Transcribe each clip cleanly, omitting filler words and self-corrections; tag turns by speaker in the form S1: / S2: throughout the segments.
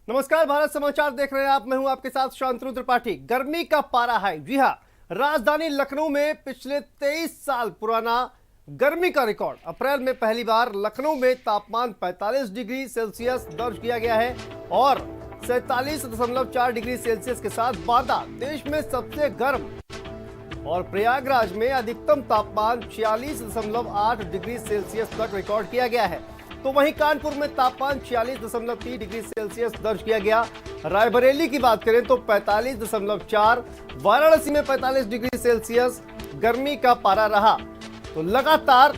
S1: नमस्कार, भारत समाचार देख रहे हैं आप। मैं हूं आपके साथ शांतनु त्रिपाठी। गर्मी का पारा है। जी हां, राजधानी लखनऊ में पिछले 23 साल पुराना गर्मी का रिकॉर्ड। अप्रैल में पहली बार लखनऊ में तापमान 45 डिग्री सेल्सियस दर्ज किया गया है और 47.4 डिग्री सेल्सियस के साथ बांदा देश में सबसे गर्म और प्रयागराज में अधिकतम तापमान 46.8 डिग्री सेल्सियस तक रिकॉर्ड किया गया है। तो वहीं कानपुर में तापमान 46.3 डिग्री सेल्सियस दर्ज किया गया। रायबरेली की बात करें तो 45.4, वाराणसी में 45 डिग्री सेल्सियस गर्मी का पारा रहा। तो लगातार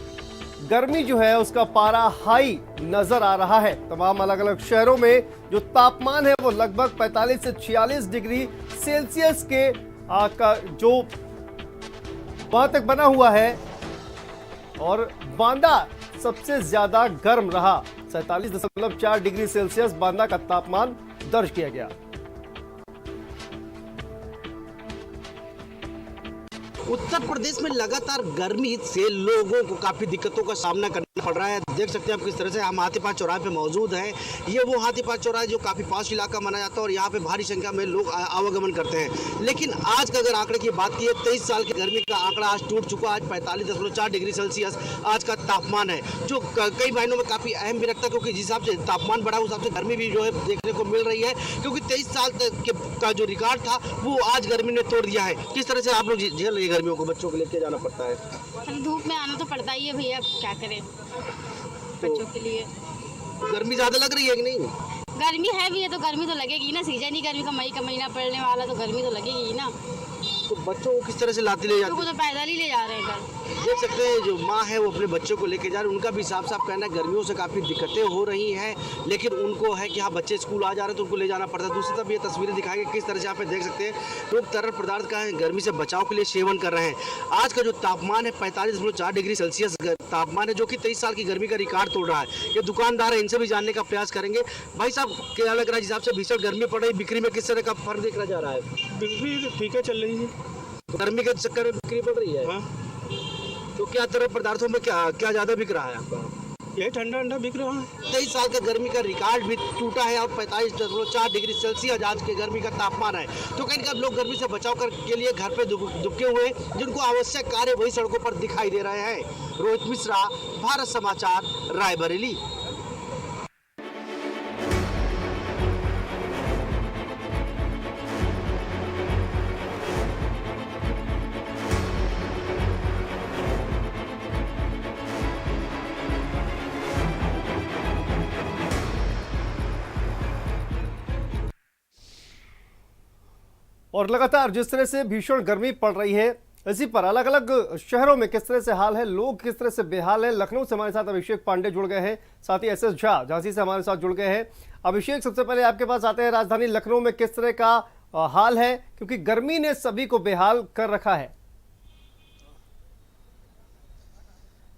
S1: गर्मी जो है उसका पारा हाई नजर आ रहा है। तमाम अलग अलग शहरों में जो तापमान है वो लगभग 45 से 46 डिग्री सेल्सियस के का जो वहां तक बना हुआ है और बांदा सबसे ज्यादा गर्म रहा। 47.4 डिग्री सेल्सियस बांदा का तापमान दर्ज किया गया।
S2: उत्तर प्रदेश में लगातार गर्मी से लोगों को काफी दिक्कतों का सामना करना पड़ रहा है। देख सकते हैं आप किस तरह से हम हाथीपार चौराहे पे मौजूद हैं। ये वो हाथीपार चौराहा जो काफी पॉश इलाका माना जाता है और यहाँ पे भारी संख्या में लोग आवागमन करते हैं। लेकिन आज का अगर आंकड़े की बात की है, 23 साल की गर्मी का आंकड़ा आज टूट चुका। आज 45.4 डिग्री सेल्सियस आज का तापमान है, जो कई महीनों में काफी अहम भी रखता है, क्योंकि जिस हिसाब से तापमान बढ़ा उस हिसाब से गर्मी भी जो है देखने को मिल रही है। क्योंकि 23 साल का जो रिकॉर्ड था वो आज गर्मी ने तोड़ दिया है। किस तरह से आप लोग झेल रही है गर्मियों को? बच्चों को लेके जाना पड़ता है,
S3: धूप में आना तो पड़ता ही है भैया, क्या करें बच्चों के लिए।
S2: गर्मी ज्यादा लग रही है कि नहीं?
S3: गर्मी है भी है तो गर्मी तो लगेगी ना। सीजन ही गर्मी का मई का महीना पड़ने वाला, तो गर्मी तो लगेगी ही ना।
S2: तो बच्चों को किस तरह से लाते ले जाते हैं?
S3: तो पैदल ही ले जा रहे हैं घर।
S2: देख सकते हैं जो माँ है वो अपने बच्चों को लेके जा रहे हैं। उनका भी साफ साफ कहना है गर्मियों से काफ़ी दिक्कतें हो रही हैं, लेकिन उनको है कि हाँ बच्चे स्कूल आ जा रहे हैं तो उनको ले जाना पड़ता है। दूसरी तरफ ये तस्वीरें दिखाएंगे किस तरह से यहाँ पे देख सकते हैं लोग तरल पदार्थ का गर्मी से बचाव के लिए सेवन कर रहे हैं। आज का जो तापमान है 45.4 डिग्री सेल्सियस तापमान है, जो कि 23 साल की गर्मी का रिकॉर्ड तोड़ रहा है। ये दुकानदार है, इनसे भी जानने का प्रयास करेंगे। भाई साहब, क्या लग रहा है जिस हिसाब से भीषण गर्मी पड़ रही है, बिक्री में किस तरह का फर्क देखा जा रहा है?
S4: बिक्री ठीक है, चल रही है।
S2: गर्मी के चक्कर में बिक्री बढ़ रही है।
S4: हाँ।
S2: तो क्या तरह पदार्थों में क्या ज्यादा बिक रहा है आपका?
S4: ये ठंडा बिक रहा है।
S2: 23 साल का गर्मी का रिकॉर्ड भी टूटा है और 45.4 डिग्री सेल्सियस आज के गर्मी का तापमान है। तो कहीं कहीं लोग गर्मी से बचाव के लिए घर पे दुबके हुए, जिनको आवश्यक कार्य वही सड़कों पर दिखाई दे रहे हैं। रोहित मिश्रा, भारत समाचार, रायबरेली।
S1: और लगातार जिस तरह से भीषण गर्मी पड़ रही है, इसी पर अलग अलग शहरों में किस तरह से हाल है, लोग किस तरह से बेहाल है। लखनऊ से हमारे साथ अभिषेक पांडे जुड़ गए हैं, साथ ही एसएस झा झांसी से हमारे साथ जुड़ गए हैं। अभिषेक, सबसे पहले आपके पास आते हैं, राजधानी लखनऊ में किस तरह का हाल है, क्योंकि गर्मी ने सभी को बेहाल कर रखा है।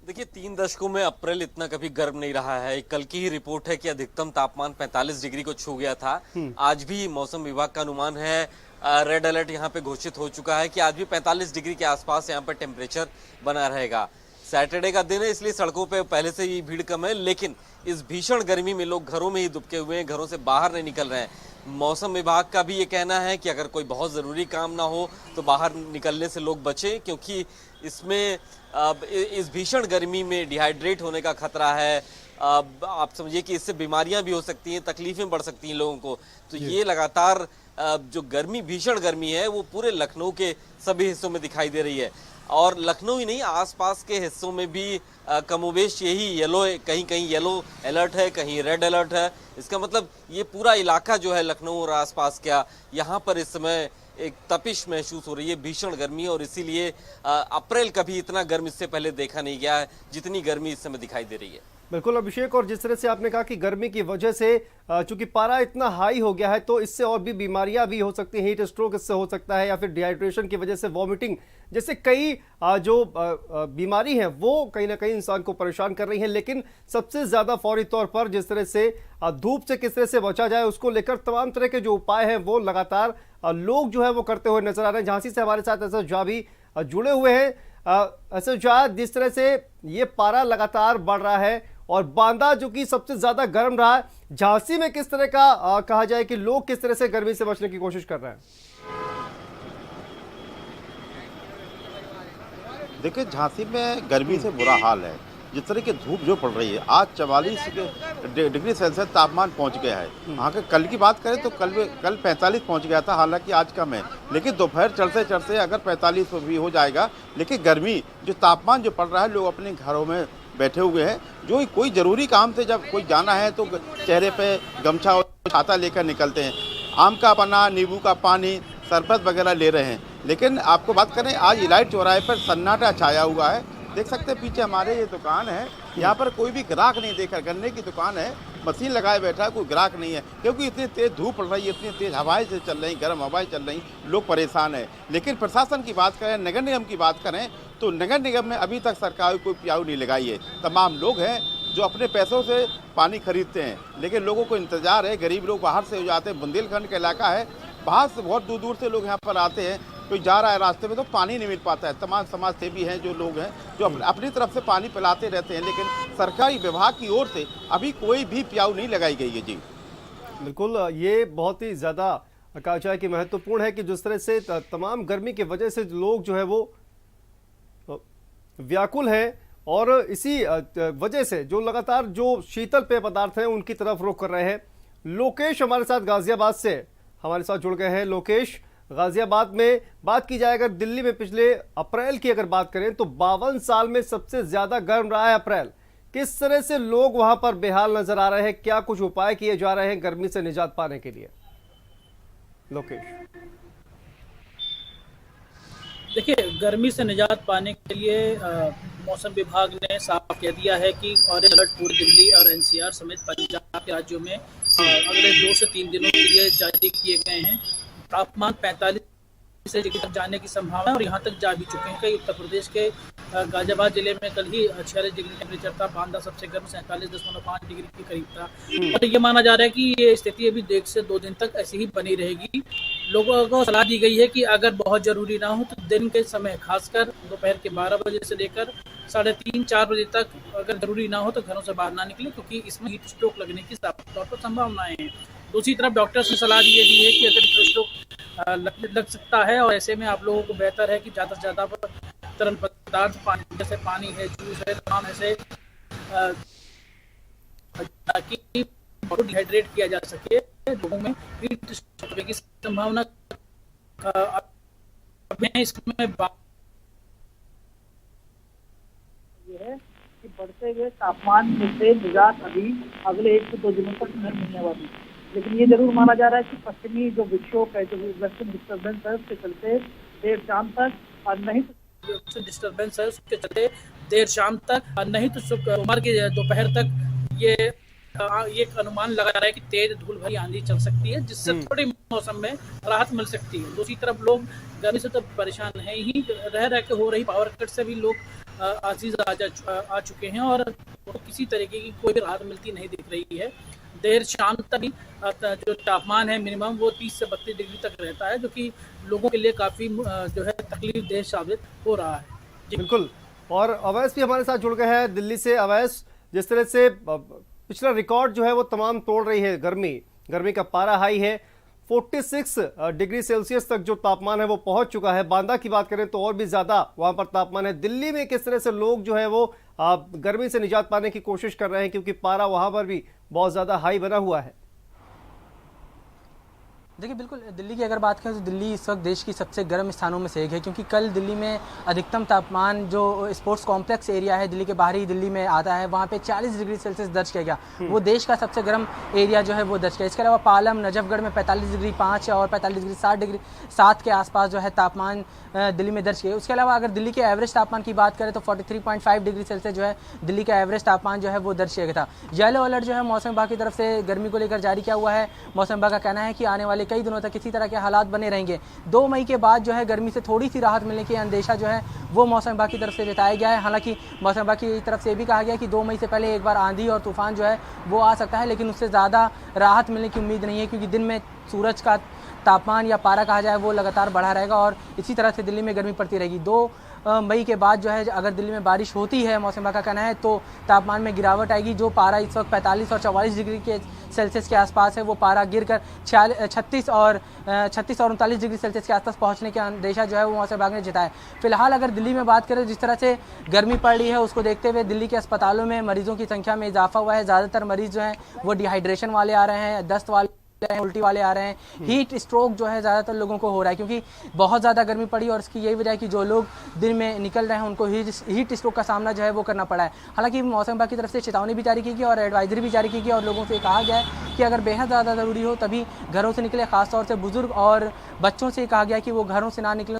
S5: देखिए, 3 दशकों में अप्रैल इतना कभी गर्म नहीं रहा है। कल की ही रिपोर्ट है कि अधिकतम तापमान 45 डिग्री को छू गया था। आज भी मौसम विभाग का अनुमान है, रेड अलर्ट यहाँ पे घोषित हो चुका है कि आज भी 45 डिग्री के आसपास यहाँ पे टेम्परेचर बना रहेगा। सैटरडे का दिन है, इसलिए सड़कों पे पहले से ही भीड़ कम है, लेकिन इस भीषण गर्मी में लोग घरों में ही दुबके हुए हैं, घरों से बाहर नहीं निकल रहे हैं। मौसम विभाग का भी ये कहना है कि अगर कोई बहुत ज़रूरी काम ना हो तो बाहर निकलने से लोग बचें, क्योंकि इसमें इस भीषण गर्मी में डिहाइड्रेट होने का खतरा है। आप समझिए कि इससे बीमारियां भी हो सकती हैं, तकलीफें बढ़ सकती हैं लोगों को। तो ये लगातार जो गर्मी, भीषण गर्मी है, वो पूरे लखनऊ के सभी हिस्सों में दिखाई दे रही है। और लखनऊ ही नहीं, आसपास के हिस्सों में भी कमोबेश यही येलो, कहीं कहीं येलो अलर्ट है, कहीं रेड अलर्ट है। इसका मतलब ये पूरा इलाका जो है लखनऊ और आसपास का, यहाँ पर इस समय एक तपिश महसूस हो रही है, भीषण गर्मी। और इसीलिए अप्रैल कभी इतना गर्म इससे पहले देखा नहीं गया है जितनी गर्मी इस समय दिखाई दे रही है।
S1: बिल्कुल अभिषेक, और जिस तरह से आपने कहा कि गर्मी की वजह से चूंकि पारा इतना हाई हो गया है तो इससे और भी बीमारियां भी हो सकती हैं। हीट स्ट्रोक इससे हो सकता है, या फिर डिहाइड्रेशन की वजह से वॉमिटिंग, जैसे कई जो बीमारी हैं वो कहीं ना कहीं इंसान को परेशान कर रही हैं। लेकिन सबसे ज्यादा फौरी तौर पर जिस तरह से धूप से किस तरह से बचा जाए उसको लेकर तमाम तरह के जो उपाय हैं वो लगातार लोग जो है वो करते हुए नजर आ रहे हैं। झांसी से हमारे साथ एसएस झा भी जुड़े हुए हैं। एसएस झा, जिस तरह से ये पारा लगातार बढ़ रहा है और बांदा जो कि सबसे ज्यादा गर्म रहा है। झांसी में किस तरह का कहा जाए कि लोग किस तरह से गर्मी से बचने की कोशिश कर रहे हैं?
S6: देखिए, झांसी में गर्मी से बुरा हाल है। जिस तरह की धूप जो पड़ रही है, आज 44 डिग्री सेल्सियस तापमान पहुंच गया है। वहाँ के कल की बात करें तो कल 45 पहुंच गया था, हालांकि आज कम है, लेकिन दोपहर चढ़ते चढ़ते अगर 45 भी हो जाएगा। लेकिन गर्मी जो तापमान जो पड़ रहा है, लोग अपने घरों में बैठे हुए हैं। जो कोई ज़रूरी काम से जब कोई जाना है तो चेहरे पे गमछा और छाता लेकर निकलते हैं। आम का पन्ना, नींबू का पानी, शरबत वगैरह ले रहे हैं। लेकिन आपको बात करें, आज इलाइट चौराहे पर सन्नाटा छाया हुआ है। देख सकते हैं पीछे हमारे ये दुकान है, यहाँ पर कोई भी ग्राहक नहीं देखा। गन्ने की दुकान है, मशीन लगाए बैठा है, कोई ग्राहक नहीं है, क्योंकि इतनी तेज़ धूप पड़ रही है, इतनी तेज़ हवाएं से चल रही, गर्म हवाएं चल रही, लोग परेशान हैं। लेकिन प्रशासन की बात करें, नगर निगम की बात करें तो नगर निगम में अभी तक सरकार कोई प्याऊ नहीं लगाई है। तमाम लोग हैं जो अपने पैसों से पानी खरीदते हैं, लेकिन लोगों को इंतजार है। गरीब लोग बाहर से जाते हैं, बुंदेलखंड का इलाका है, बाहर से बहुत दूर दूर से लोग यहाँ पर आते हैं। कोई जा रहा है रास्ते में तो पानी नहीं मिल पाता है। तमाम समाज सेवी हैं जो लोग हैं जो अपनी तरफ से पानी पिलाते रहते हैं, लेकिन सरकारी विभाग की ओर से अभी कोई भी प्याऊ नहीं लगाई गई है। जी
S1: बिल्कुल, ये बहुत ही ज़्यादा कहा जाए कि महत्वपूर्ण है कि जिस तरह से तमाम गर्मी की वजह से लोग जो है वो व्याकुल हैं, और इसी वजह से जो लगातार जो शीतल पेय पदार्थ हैं उनकी तरफ रुख कर रहे हैं। लोकेश हमारे साथ गाजियाबाद से हमारे साथ जुड़ गए हैं। लोकेश, गाजियाबाद में बात की जाए, अगर दिल्ली में पिछले अप्रैल की अगर बात करें तो 52 साल में सबसे ज्यादा गर्म रहा है अप्रैल। किस तरह से लोग वहां पर बेहाल नजर आ रहे हैं, क्या कुछ उपाय किए जा रहे हैं गर्मी से निजात पाने के लिए? लोकेश,
S7: देखिए, गर्मी से निजात पाने के लिए मौसम विभाग ने साफ कह दिया है कि ऑरेंज अलर्ट पूरी दिल्ली और एनसीआर समेत पंजाब के राज्यों में अगले 2 से 3 दिनों के लिए जारी किए गए हैं। तापमान 45 डिग्री तक जाने की संभावना है और यहाँ तक जा भी चुके हैं। कई उत्तर प्रदेश के गाजियाबाद जिले में कल ही 46 डिग्री टेम्परेचर था। बांदा सबसे गर्म 47.5 डिग्री के करीब था। और ये माना जा रहा है कि ये स्थिति अभी 1 से 2 दिन तक ऐसी ही बनी रहेगी। लोगों को सलाह दी गई है कि अगर बहुत जरूरी ना हो तो दिन के समय, खासकर दोपहर के 12 बजे से लेकर 3:30-4 बजे तक अगर जरूरी ना हो तो घरों से बाहर ना निकले, क्योंकि इसमें हीट स्ट्रोक लगने की तौर पर संभावनाएं हैं। दूसरी तरफ डॉक्टर्स ने सलाह दी है कि अगर हीट स्ट्रोक लग सकता है और ऐसे में आप लोगों को बेहतर है कि ज़्यादा से ज़्यादा तरल पदार्थ, पानी जैसे पानी है, जूस है, तमाम ऐसे, ताकि बॉडी डिहाइड्रेट किया जा सके। लोगों में हीट स्ट्रोक की संभावना इसमें ये है कि बढ़ते हुए तापमान से निजात अभी अगले 1 से 2 दिनों तक नहीं मिलने वाली। लेकिन ये जरूर माना जा रहा है कि पश्चिमी जो विक्षोभ है, जो वेस्टर्न डिस्टर्बेंस है, उसके चलते देर शाम तक, और नहीं तो डिस्टर्बेंस है उसके चलते देर शाम तक, और नहीं तो सोमवार के दोपहर तक ये एक अनुमान लगा रहा है कि तेज धूल भरी आंधी चल सकती है, जिससे थोड़ी मौसम में राहत मिल सकती है। दूसरी तरफ लोग गर्मी से तो परेशान है ही, रह के हो रही पावर कट से भी लोग आजीज आ चुके हैं और किसी तरीके की कोई भी राहत मिलती नहीं दिख रही है। देर शाम तक भी जो तापमान है मिनिमम वो 30 से 32 डिग्री तक रहता है, जो कि लोगों के लिए काफ़ी जो है तकलीफ देह साबित हो रहा है।
S1: बिल्कुल, और अवैस भी हमारे साथ जुड़ गए हैं दिल्ली से। अवैस, जिस तरह से पिछला रिकॉर्ड जो है वो तमाम तोड़ रही है गर्मी का पारा हाई है, 46 डिग्री सेल्सियस तक जो तापमान है वो पहुंच चुका है। बांदा की बात करें तो और भी ज्यादा वहां पर तापमान है। दिल्ली में किस तरह से लोग जो है वो गर्मी से निजात पाने की कोशिश कर रहे हैं, क्योंकि पारा वहां पर भी बहुत ज्यादा हाई बना हुआ है?
S8: देखिए, बिल्कुल दिल्ली की अगर बात करें तो दिल्ली इस वक्त देश की सबसे गर्म स्थानों में से एक है, क्योंकि कल दिल्ली में अधिकतम तापमान जो स्पोर्ट्स कॉम्प्लेक्स एरिया है दिल्ली के बाहरी दिल्ली में आता है, वहाँ पे 40 डिग्री सेल्सियस दर्ज किया गया। वो देश का सबसे गर्म एरिया जो है वो दर्ज किया। इसके अलावा पालम, नजफगढ़ में 45 डिग्री 5 और 45 डिग्री 7 के आसपास जो है तापमान दिल्ली में दर्ज किया। उसके अलावा अगर दिल्ली के एवरेज तापमान की बात करें तो 43.5 डिग्री सेल्सियस जो है दिल्ली का एवरेज तापमान जो है वो दर्ज किया गया था। येलो अलर्ट जो है मौसम विभाग की तरफ से गर्मी को लेकर जारी किया हुआ है। मौसम विभाग का कहना है कि आने वाले कई दिनों तक इसी तरह के हालात बने रहेंगे। 2 मई के बाद जो है गर्मी से थोड़ी सी राहत मिलने की अंदेशा जो है वो मौसम विभाग की तरफ से जताया गया है। हालांकि मौसम विभाग की तरफ से भी कहा गया है कि 2 मई से पहले एक बार आंधी और तूफान जो है वो आ सकता है, लेकिन उससे ज़्यादा राहत मिलने की उम्मीद नहीं है, क्योंकि दिन में सूरज का तापमान या पारा कहा जाए वो लगातार बढ़ा रहेगा और इसी तरह से दिल्ली में गर्मी पड़ती रहेगी। 2 मई के बाद जो है अगर दिल्ली में बारिश होती है, मौसम विभाग का कहना है, तो तापमान में गिरावट आएगी। जो पारा इस वक्त 45 और 44 डिग्री के सेल्सियस के आसपास है, वो पारा गिरकर 36 और 39 डिग्री सेल्सियस के आसपास पहुंचने का अंदेशा जो है वो मौसम विभाग ने जताया। फिलहाल अगर दिल्ली में बात करें, जिस तरह से गर्मी पड़ रही है उसको देखते हुए दिल्ली के अस्पतालों में मरीजों की संख्या में इजाफा हुआ है। ज़्यादातर मरीज जो हैं वो डिहाइड्रेशन वाले आ रहे हैं, दस्त वाले, उल्टी वाले आ रहे हैं। हीट स्ट्रोक जो है ज़्यादातर लोगों को हो रहा है, क्योंकि बहुत ज़्यादा गर्मी पड़ी और इसकी यही वजह है कि जो लोग दिन में निकल रहे हैं उनको हीट स्ट्रोक का सामना जो है वो करना पड़ा है। हालांकि मौसम विभाग की तरफ से चेतावनी भी जारी की गई और एडवाइजरी भी जारी की गई और लोगों से कहा गया है कि अगर बेहद ज़्यादा ज़रूरी हो तभी घरों से निकले। खासतौर से बुजुर्ग और बच्चों से कहा गया कि वो घरों से ना निकलें।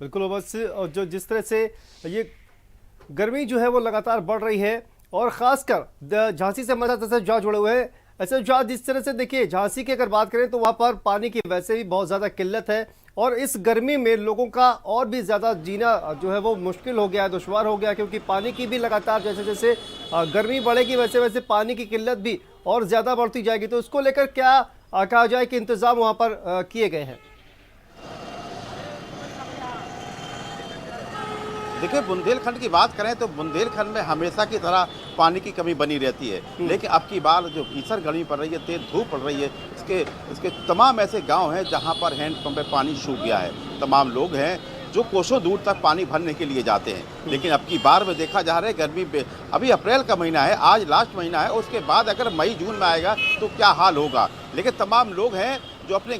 S1: बिल्कुल अवश्य। और जो जिस तरह से ये गर्मी जो है वो लगातार बढ़ रही है और ख़ासकर झांसी से हमारे साथ ऐसे जॉर्ज जुड़े हुए हैं। ऐसे जॉर्ज, जिस तरह से देखिए झांसी की अगर बात करें तो वहाँ पर पानी की वैसे भी बहुत ज़्यादा किल्लत है और इस गर्मी में लोगों का और भी ज़्यादा जीना जो है वो मुश्किल हो गया है, दुश्वार हो गया, क्योंकि पानी की भी लगातार जैसे जैसे गर्मी बढ़ेगी वैसे वैसे पानी की किल्लत भी और ज़्यादा बढ़ती जाएगी। तो इसको लेकर क्या कहा जाए कि इंतज़ाम वहाँ पर किए गए हैं?
S6: देखिए, बुंदेलखंड की बात करें तो बुंदेलखंड में हमेशा की तरह पानी की कमी बनी रहती है, लेकिन अब की बार जो भीषण गर्मी पड़ रही है, तेज धूप पड़ रही है, इसके तमाम ऐसे गांव हैं जहां पर हैंडपंप में पानी सूख गया है। तमाम लोग हैं जो कोसों दूर तक पानी भरने के लिए जाते हैं, लेकिन अब की बार में देखा जा रहा है गर्मी पे, अभी अप्रैल का महीना है, आज लास्ट महीना है, उसके बाद अगर मई जून में आएगा तो क्या हाल होगा। लेकिन तमाम लोग हैं जो अपने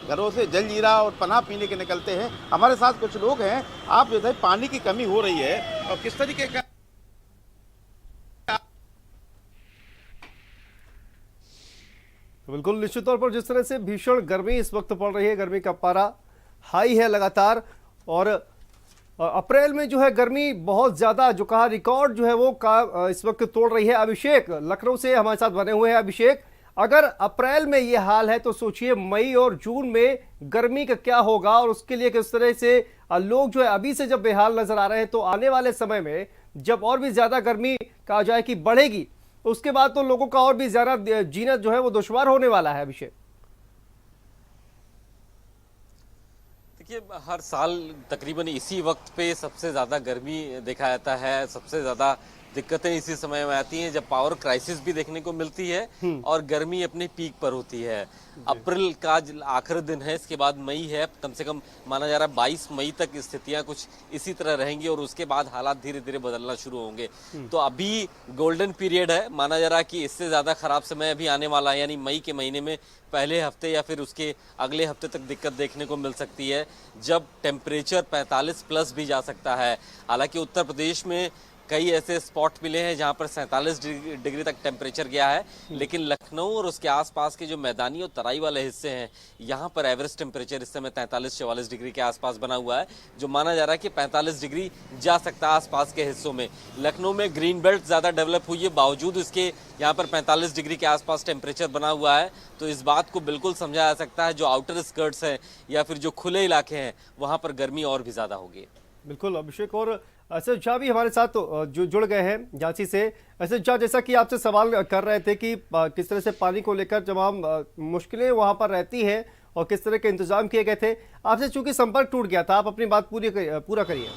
S6: घरों से जलजीरा और पनाह पीने के निकलते हैं। हमारे साथ कुछ लोग हैं, आप जो है पानी की कमी हो रही है और किस तरीके का
S1: बिल्कुल निश्चित तौर पर जिस तरह से भीषण गर्मी इस वक्त पड़ रही है, गर्मी का पारा हाई है लगातार और अप्रैल में जो है गर्मी बहुत ज़्यादा जो कहा रिकॉर्ड जो है वो का इस वक्त तोड़ रही है। अभिषेक लखनऊ से हमारे साथ बने हुए हैं। अभिषेक, अगर अप्रैल में ये हाल है तो सोचिए मई और जून में गर्मी का क्या होगा और उसके लिए किस तरह से लोग जो है अभी से जब बेहाल नजर आ रहे हैं तो आने वाले समय में जब और भी ज्यादा गर्मी कहा जाए कि बढ़ेगी उसके बाद तो लोगों का और भी ज्यादा जीना जो है वो दुश्वार होने वाला है। अभिषेक,
S5: देखिए, हर साल तकरीबन इसी वक्त पे सबसे ज़्यादा गर्मी देखा जाता है, सबसे ज़्यादा दिक्कतें इसी समय में आती हैं जब पावर क्राइसिस भी देखने को मिलती है और गर्मी अपने पीक पर होती है। अप्रैल का आखिरी दिन है, इसके बाद मई है, कम से कम माना जा रहा है 22 मई तक स्थितियां कुछ इसी तरह रहेंगी और उसके बाद हालात धीरे धीरे बदलना शुरू होंगे। तो अभी गोल्डन पीरियड है, माना जा रहा है कि इससे ज़्यादा ख़राब समय अभी आने वाला है, यानी मई के महीने में पहले हफ्ते या फिर उसके अगले हफ्ते तक दिक्कत देखने को मिल सकती है जब टेम्परेचर 45 प्लस भी जा सकता है। हालांकि उत्तर प्रदेश में कई ऐसे स्पॉट मिले हैं जहां पर 47 डिग्री तक टेम्परेचर गया है, लेकिन लखनऊ और उसके आसपास के जो मैदानी और तराई वाले हिस्से हैं यहां पर एवरेज टेम्परेचर इस समय 43-44 डिग्री के आसपास बना हुआ है, जो माना जा रहा है कि 45 डिग्री जा सकता है आसपास के हिस्सों में। लखनऊ में ग्रीन बेल्ट ज़्यादा डेवलप हुई है, बावजूद इसके यहाँ पर 45 डिग्री के आसपास टेम्परेचर बना हुआ है, तो इस बात को बिल्कुल समझा जा सकता है जो आउटर स्कर्ट्स हैं या फिर जो खुले इलाके हैं वहाँ पर गर्मी और भी ज़्यादा होगी।
S1: बिल्कुल अभिषेक, और ऐसे शाह भी हमारे साथ जो जुड़ गए हैं झांसी से। ऐसे शाह, जैसा कि आपसे सवाल कर रहे थे कि किस तरह से पानी को लेकर तमाम मुश्किलें वहां पर रहती हैं और किस तरह के इंतजाम किए गए थे, आपसे चूंकि संपर्क टूट गया था, आप अपनी बात पूरा करिए।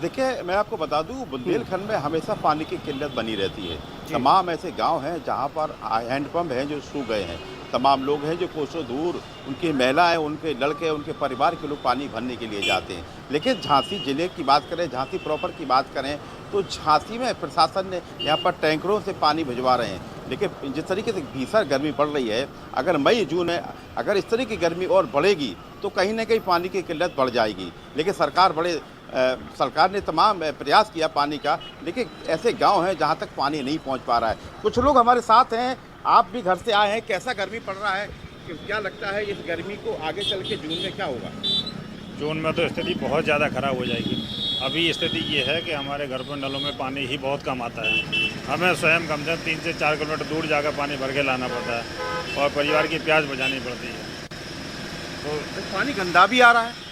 S6: देखिए, मैं आपको बता दूं, बुंदेलखंड में हमेशा पानी की किल्लत बनी रहती है। तमाम ऐसे गांव हैं जहां पर हैंडपंप हैं जो सूख गए हैं। तमाम लोग हैं जो कोसों दूर, उनकी महिलाएं, उनके लड़के, उनके परिवार के लोग पानी भरने के लिए जाते हैं। लेकिन झांसी जिले की बात करें, झांसी प्रॉपर की बात करें तो झांसी में प्रशासन ने यहाँ पर टैंकरों से पानी भिजवा रहे हैं। लेकिन जिस तरीके से भीषण गर्मी पड़ रही है, अगर मई जून में अगर इस तरह की गर्मी और बढ़ेगी तो कहीं ना कहीं पानी की किल्लत बढ़ जाएगी। लेकिन सरकार ने तमाम प्रयास किया पानी का, लेकिन ऐसे गांव हैं जहां तक पानी नहीं पहुंच पा रहा है। कुछ लोग हमारे साथ हैं, आप भी घर से आए हैं, कैसा गर्मी पड़ रहा है, क्या लगता है इस गर्मी को आगे चल के जून में क्या होगा?
S9: जून में तो स्थिति बहुत ज़्यादा ख़राब हो जाएगी। अभी स्थिति ये है कि हमारे घर पर नलों में पानी ही बहुत कम आता है, हमें स्वयं कम से कम 3 से 4 किलोमीटर दूर जाकर पानी भर के लाना पड़ता है और परिवार की प्यास बुझानी पड़ती है।
S6: तो पानी गंदा भी आ रहा है।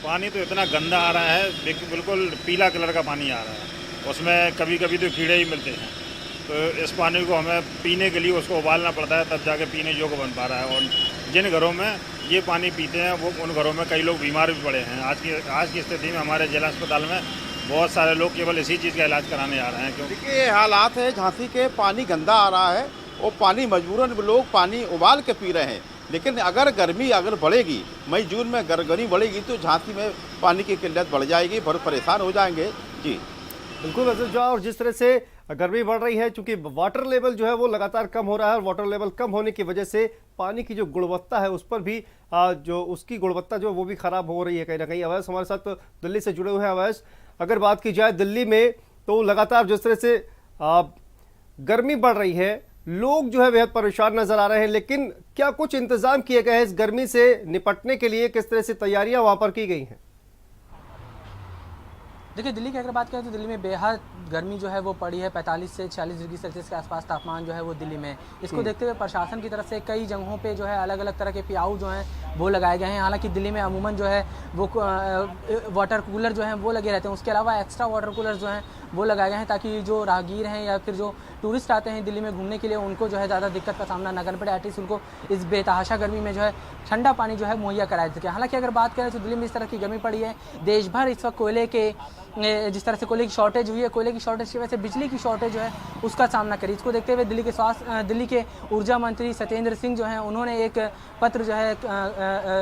S9: पानी तो इतना गंदा आ रहा है, बिल्कुल पीला कलर का पानी आ रहा है, उसमें कभी कभी तो कीड़े ही मिलते हैं। तो इस पानी को हमें पीने के लिए उसको उबालना पड़ता है, तब जाके पीने योग्य बन पा रहा है। और जिन घरों में ये पानी पीते हैं वो उन घरों में कई लोग बीमार भी पड़े हैं। आज की स्थिति में हमारे जिला अस्पताल में बहुत सारे लोग केवल इसी चीज़ का इलाज कराने आ रहे हैं। क्योंकि
S6: देखिए ये हालात है झांसी के, पानी गंदा आ रहा है और पानी मजबूरन लोग पानी उबाल के पी रहे हैं। लेकिन अगर गर्मी बढ़ेगी, मई जून में गर्मी बढ़ेगी तो झांसी में पानी की किल्लत बढ़ जाएगी, बहुत परेशान हो जाएंगे। जी
S1: बिल्कुल वैसे जो और जिस तरह से गर्मी बढ़ रही है, चूंकि वाटर लेवल जो है वो लगातार कम हो रहा है और वाटर लेवल कम होने की वजह से पानी की जो गुणवत्ता है उस पर भी जो उसकी गुणवत्ता जो वो भी खराब हो रही है कहीं ना कहीं। अवैस हमारे साथ दिल्ली से जुड़े हुए हैं। अवैस, अगर बात की जाए दिल्ली में तो लगातार जिस तरह से गर्मी बढ़ रही है, लोग जो है बेहद परेशान नजर आ रहे हैं, लेकिन क्या कुछ इंतजाम किए गए हैं इस गर्मी से निपटने के लिए? किस तरह से तैयारियां वहां पर की गई हैं?
S8: देखिए, दिल्ली की अगर बात करें तो दिल्ली में बेहद गर्मी जो है वो पड़ी है। 45 से 46 डिग्री सेल्सियस के आसपास तापमान जो है वो दिल्ली में। इसको देखते हुए प्रशासन की तरफ से कई जगहों पे जो है अलग अलग तरह के प्याऊ जो हैं वो लगाए गए हैं। हालांकि दिल्ली में अमूमन जो है वो वाटर कूलर जो हैं वो लगे रहते हैं। उसके अलावा एक्स्ट्रा वाटर कूलर जो हैं वो लगाए गए हैं ताकि जो राहगीर हैं या फिर जो टूरिस्ट आते हैं दिल्ली में घूमने के लिए उनको जो है ज़्यादा दिक्कत का सामना न करना पड़े। एटलीस्ट उनको इस बेतहाशा गर्मी में जो है ठंडा पानी जो है मुहैया कराया जा सके। हालांकि अगर बात करें तो दिल्ली में इस तरह की गर्मी पड़ी है। देश भर इस वक्त कोयले के जिस तरह से कोयले की शॉर्टेज हुई है, कोयले की शॉर्टेज की वजह से बिजली की शॉर्टेज जो है उसका सामना करी। इसको देखते हुए दिल्ली के ऊर्जा मंत्री सत्येंद्र सिंह जो हैं उन्होंने एक पत्र जो है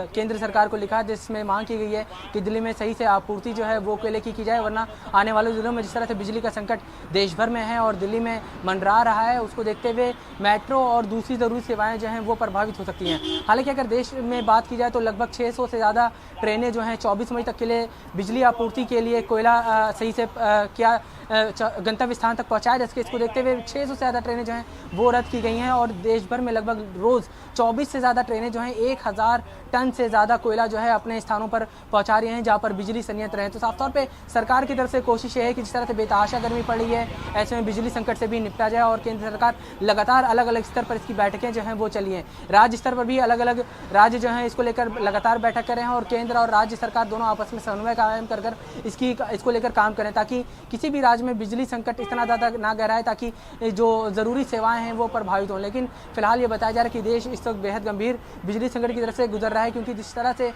S8: केंद्र सरकार को लिखा जिसमें मांग की गई है कि दिल्ली में सही से आपूर्ति जो है वो कोयले की जाए, वरना आने वाले दिनों में जिस तरह से बिजली का संकट देश भर में है और दिल्ली में मंडरा रहा है, उसको देखते हुए मेट्रो और दूसरी ज़रूरी सेवाएं जो हैं वो प्रभावित हो सकती हैं। हालांकि अगर देश में बात की जाए तो लगभग 600 से ज़्यादा ट्रेनें जो हैं 24 मई तक के लिए बिजली आपूर्ति के लिए कोयला सही से क्या गंतव्य स्थान तक पहुंचाया जा सके। इसको देखते हुए 600 से ज़्यादा ट्रेनें जो हैं वो रद्द की गई हैं और देश भर में लगभग रोज़ 24 से ज़्यादा ट्रेनें जो हैं 1000 टन से ज़्यादा कोयला जो है अपने स्थानों पर पहुंचा रही हैं जहां पर बिजली संयंत्र हैं। तो साफ तौर पे सरकार की तरफ से कोशिश ये है कि जिस तरह से बेतहाशा गर्मी पड़ रही है ऐसे में बिजली संकट से भी निपटा जाए और केंद्र सरकार लगातार अलग अलग स्तर पर इसकी बैठकें जो हैं वो चली हैं। राज्य स्तर पर भी अलग अलग राज्य जो हैं इसको लेकर लगातार बैठक कर रहे हैं और केंद्र और राज्य सरकार दोनों आपस में समन्वय कायम कर इसको लेकर काम करें ताकि किसी भी राज्य में बिजली संकट इतना ज़्यादा ना गहराए ताकि जो ज़रूरी सेवाएं हैं वो प्रभावित हों। लेकिन फिलहाल ये बताया जा रहा है कि देश इस वक्त बेहद गंभीर बिजली संकट की तरफ से गुजर रहा है क्योंकि जिस तरह से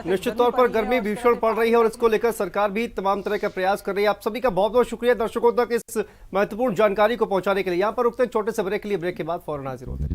S1: निश्चित तौर पर गर्मी भीषण पड़ रही है और इसको लेकर सरकार भी तमाम तरह का प्रयास कर रही है। आप सभी का बहुत बहुत शुक्रिया दर्शकों तक इस महत्वपूर्ण जानकारी को पहुंचाने के लिए। यहाँ पर रुकते हैं छोटे से ब्रेक के लिए, ब्रेक के बाद फौरन हाजिर होते हैं।